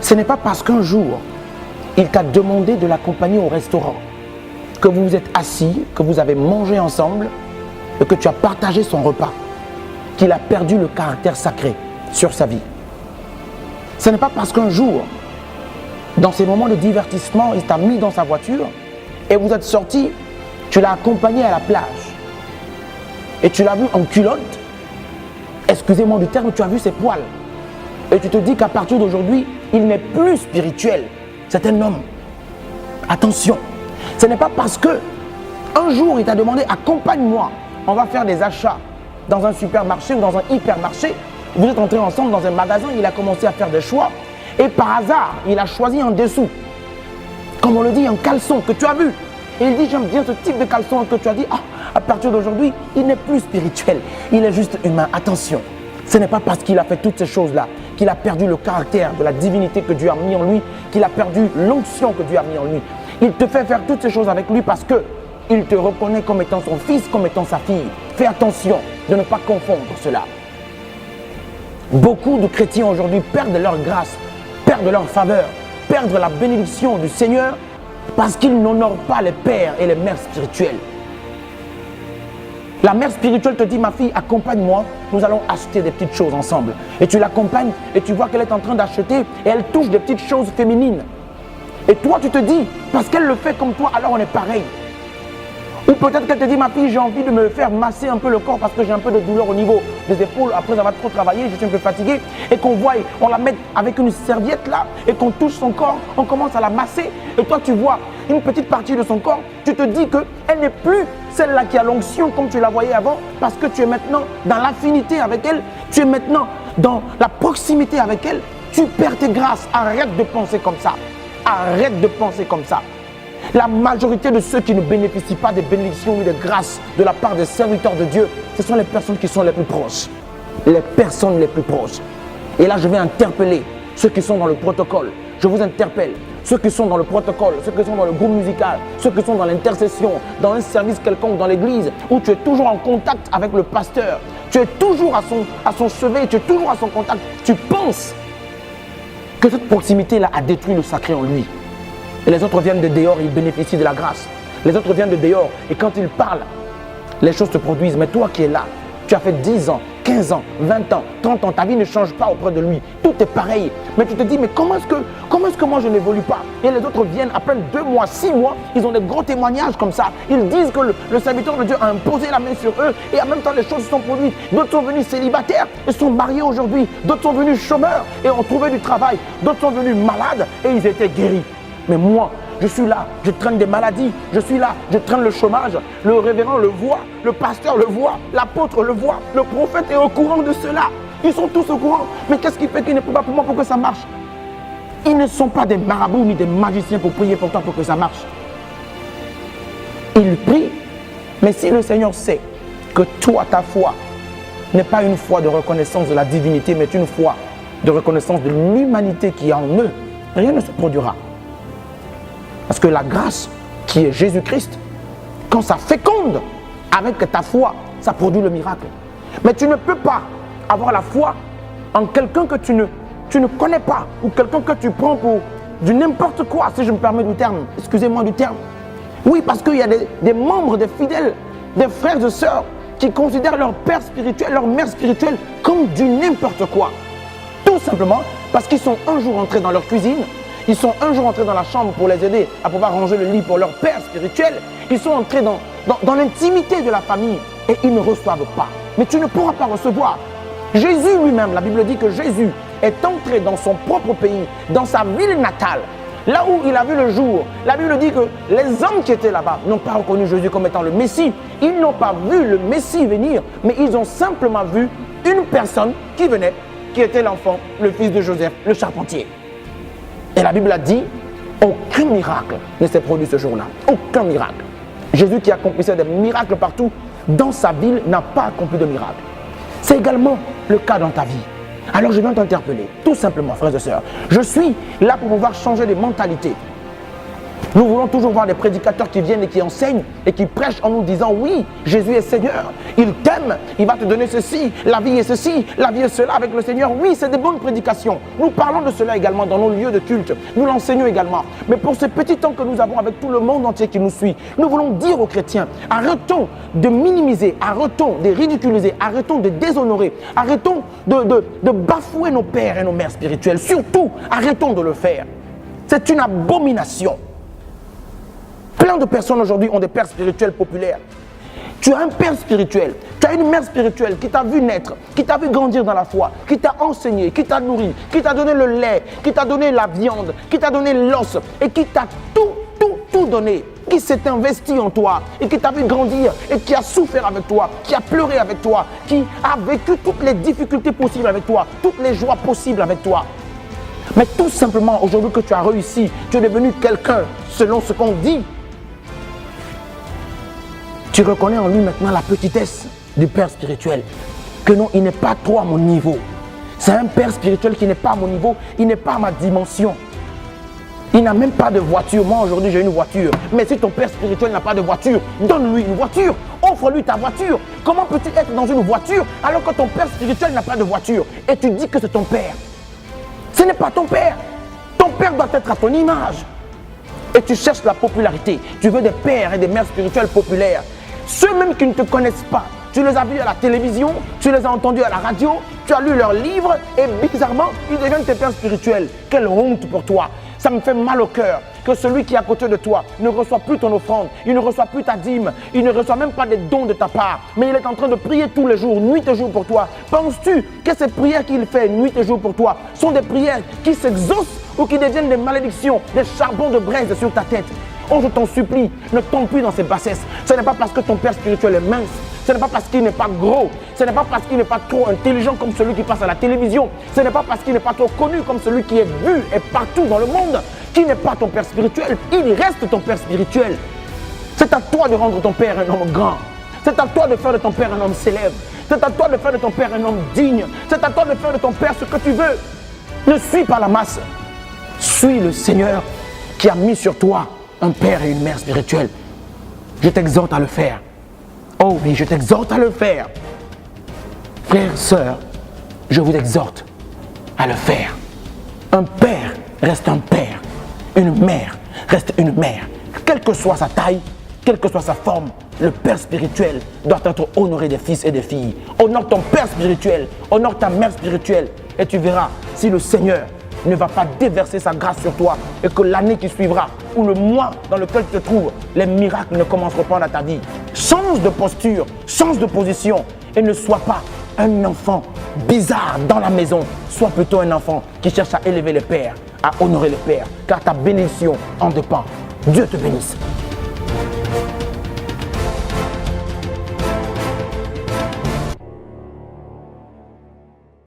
Ce n'est pas parce qu'un jour, il t'a demandé de l'accompagner au restaurant, que vous vous êtes assis, que vous avez mangé ensemble et que tu as partagé son repas, qu'il a perdu le caractère sacré sur sa vie. Ce n'est pas parce qu'un jour, dans ces moments de divertissement, il t'a mis dans sa voiture et vous êtes sortis, tu l'as accompagné à la plage et tu l'as vu en culotte, excusez-moi du terme, tu as vu ses poils et tu te dis qu'à partir d'aujourd'hui, il n'est plus spirituel, c'est un homme. Attention, ce n'est pas parce que un jour il t'a demandé accompagne-moi, on va faire des achats dans un supermarché ou dans un hypermarché, vous êtes entrés ensemble dans un magasin, il a commencé à faire des choix et par hasard, il a choisi en dessous, comme on le dit, un caleçon que tu as vu. Et il dit, j'aime bien ce type de caleçon que tu as dit, ah, à partir d'aujourd'hui, il n'est plus spirituel, il est juste humain. Attention, ce n'est pas parce qu'il a fait toutes ces choses-là qu'il a perdu le caractère de la divinité que Dieu a mis en lui, qu'il a perdu l'onction que Dieu a mis en lui. Il te fait faire toutes ces choses avec lui parce qu'il te reconnaît comme étant son fils, comme étant sa fille. Fais attention de ne pas confondre cela. Beaucoup de chrétiens aujourd'hui perdent leur grâce, perdent leur faveur, perdent la bénédiction du Seigneur parce qu'ils n'honorent pas les pères et les mères spirituelles. La mère spirituelle te dit, ma fille, accompagne-moi, nous allons acheter des petites choses ensemble. Et tu l'accompagnes et tu vois qu'elle est en train d'acheter et elle touche des petites choses féminines. Et toi, tu te dis, parce qu'elle le fait comme toi, alors on est pareil. Ou peut-être qu'elle te dit, ma fille, j'ai envie de me faire masser un peu le corps parce que j'ai un peu de douleur au niveau des épaules après avoir trop travaillé, je suis un peu fatigué. Et qu'on voit, on la met avec une serviette là et qu'on touche son corps, on commence à la masser. Et toi, tu vois une petite partie de son corps, tu te dis qu'elle n'est plus celle-là qui a l'onction comme tu la voyais avant parce que tu es maintenant dans l'affinité avec elle, tu es maintenant dans la proximité avec elle, tu perds tes grâces. Arrête de penser comme ça. Arrête de penser comme ça. La majorité de ceux qui ne bénéficient pas des bénédictions ou des grâces de la part des serviteurs de Dieu, ce sont les personnes qui sont les plus proches. Les personnes les plus proches. Et là, je vais interpeller ceux qui sont dans le protocole. Je vous interpelle. Ceux qui sont dans le protocole, ceux qui sont dans le groupe musical, ceux qui sont dans l'intercession, dans un service quelconque dans l'église, où tu es toujours en contact avec le pasteur, tu es toujours à son chevet, tu es toujours à son contact. Tu penses que cette proximité-là a détruit le sacré en lui. Et les autres viennent de dehors, ils bénéficient de la grâce. Les autres viennent de dehors et quand ils parlent, les choses se produisent. Mais toi qui es là, tu as fait 10 ans, 15 ans, 20 ans, 30 ans, ta vie ne change pas auprès de lui. Tout est pareil. Mais tu te dis, mais comment est-ce que moi je n'évolue pas? Et les autres viennent, après 2 mois, 6 mois, ils ont des gros témoignages comme ça. Ils disent que le serviteur de Dieu a imposé la main sur eux et en même temps les choses se sont produites. D'autres sont venus célibataires et sont mariés aujourd'hui. D'autres sont venus chômeurs et ont trouvé du travail. D'autres sont venus malades et ils étaient guéris. Mais moi, je suis là, je traîne des maladies, je suis là, je traîne le chômage, le révérend le voit, le pasteur le voit, l'apôtre le voit, le prophète est au courant de cela. Ils sont tous au courant. Mais qu'est-ce qui fait qu'ils ne prient pas pour moi pour que ça marche? Ils ne sont pas des marabouts ni des magiciens pour prier pour toi pour que ça marche. Ils prient, mais si le Seigneur sait que toi, ta foi, n'est pas une foi de reconnaissance de la divinité, mais une foi de reconnaissance de l'humanité qui est en eux, rien ne se produira. Parce que la grâce qui est Jésus-Christ, quand ça féconde avec ta foi, ça produit le miracle. Mais tu ne peux pas avoir la foi en quelqu'un que tu ne connais pas ou quelqu'un que tu prends pour du n'importe quoi, si je me permets du terme. Excusez-moi du terme. Oui, parce qu'il y a des membres, des fidèles, des frères et sœurs qui considèrent leur père spirituel, leur mère spirituelle comme du n'importe quoi. Tout simplement parce qu'ils sont un jour entrés dans leur cuisine. Ils sont un jour entrés dans la chambre pour les aider à pouvoir ranger le lit pour leur père spirituel. Ils sont entrés dans l'intimité de la famille et ils ne reçoivent pas. Mais tu ne pourras pas recevoir. Jésus lui-même, la Bible dit que Jésus est entré dans son propre pays, dans sa ville natale, là où il a vu le jour. La Bible dit que les hommes qui étaient là-bas n'ont pas reconnu Jésus comme étant le Messie. Ils n'ont pas vu le Messie venir, mais ils ont simplement vu une personne qui venait, qui était l'enfant, le fils de Joseph, le charpentier. Et la Bible a dit, aucun miracle ne s'est produit ce jour-là. Aucun miracle. Jésus qui accomplissait des miracles partout, dans sa ville, n'a pas accompli de miracle. C'est également le cas dans ta vie. Alors je viens t'interpeller, tout simplement, frères et sœurs. Je suis là pour pouvoir changer les mentalités. Nous voulons toujours voir des prédicateurs qui viennent et qui enseignent et qui prêchent en nous disant oui, Jésus est Seigneur, il t'aime, il va te donner ceci, la vie est ceci, la vie est cela avec le Seigneur. Oui, c'est des bonnes prédications. Nous parlons de cela également dans nos lieux de culte. Nous l'enseignons également. Mais pour ce petit temps que nous avons avec tout le monde entier qui nous suit, nous voulons dire aux chrétiens, arrêtons de minimiser, arrêtons de ridiculiser, arrêtons de déshonorer, arrêtons de bafouer nos pères et nos mères spirituels. Surtout, arrêtons de le faire. C'est une abomination. Plein de personnes aujourd'hui ont des pères spirituels populaires. Tu as un père spirituel, tu as une mère spirituelle qui t'a vu naître, qui t'a vu grandir dans la foi, qui t'a enseigné, qui t'a nourri, qui t'a donné le lait, qui t'a donné la viande, qui t'a donné l'os et qui t'a tout donné, qui s'est investi en toi et qui t'a vu grandir et qui a souffert avec toi, qui a pleuré avec toi, qui a vécu toutes les difficultés possibles avec toi, toutes les joies possibles avec toi. Mais tout simplement, aujourd'hui que tu as réussi, tu es devenu quelqu'un selon ce qu'on dit. Tu reconnais en lui maintenant la petitesse du père spirituel. Que non, il n'est pas trop à mon niveau. C'est un père spirituel qui n'est pas à mon niveau, il n'est pas à ma dimension. Il n'a même pas de voiture. Moi aujourd'hui j'ai une voiture. Mais si ton père spirituel n'a pas de voiture, donne-lui une voiture. Offre-lui ta voiture. Comment peux-tu être dans une voiture alors que ton père spirituel n'a pas de voiture? Et tu dis que c'est ton père. Ce n'est pas ton père. Ton père doit être à ton image. Et tu cherches la popularité. Tu veux des pères et des mères spirituelles populaires. Ceux même qui ne te connaissent pas, tu les as vus à la télévision, tu les as entendus à la radio, tu as lu leurs livres et bizarrement, ils deviennent tes pères spirituels. Quelle honte pour toi! Ça me fait mal au cœur que celui qui est à côté de toi ne reçoit plus ton offrande, il ne reçoit plus ta dîme, il ne reçoit même pas des dons de ta part, mais il est en train de prier tous les jours, nuit et jour pour toi. Penses-tu que ces prières qu'il fait nuit et jour pour toi sont des prières qui s'exaucent ou qui deviennent des malédictions, des charbons de braise sur ta tête? Oh, je t'en supplie, ne tombe plus dans ces bassesses. Ce n'est pas parce que ton père spirituel est mince, ce n'est pas parce qu'il n'est pas gros, ce n'est pas parce qu'il n'est pas trop intelligent comme celui qui passe à la télévision, ce n'est pas parce qu'il n'est pas trop connu comme celui qui est vu et partout dans le monde, qui n'est pas ton père spirituel. Il reste ton père spirituel. C'est à toi de rendre ton père un homme grand. C'est à toi de faire de ton père un homme célèbre. C'est à toi de faire de ton père un homme digne. C'est à toi de faire de ton père ce que tu veux. Ne suis pas la masse. Suis le Seigneur qui a mis sur toi un père et une mère spirituelle. Je t'exhorte à le faire. Oh oui, je t'exhorte à le faire. Frères, sœurs, je vous exhorte à le faire. Un père reste un père. Une mère reste une mère. Quelle que soit sa taille, quelle que soit sa forme, le père spirituel doit être honoré des fils et des filles. Honore ton père spirituel, honore ta mère spirituelle. Et tu verras si le Seigneur ne va pas déverser sa grâce sur toi et que l'année qui suivra ou le mois dans lequel tu te trouves, les miracles ne commenceront pas dans ta vie. Change de posture, change de position et ne sois pas un enfant bizarre dans la maison. Sois plutôt un enfant qui cherche à élever les pères, à honorer les pères, car ta bénédiction en dépend. Dieu te bénisse.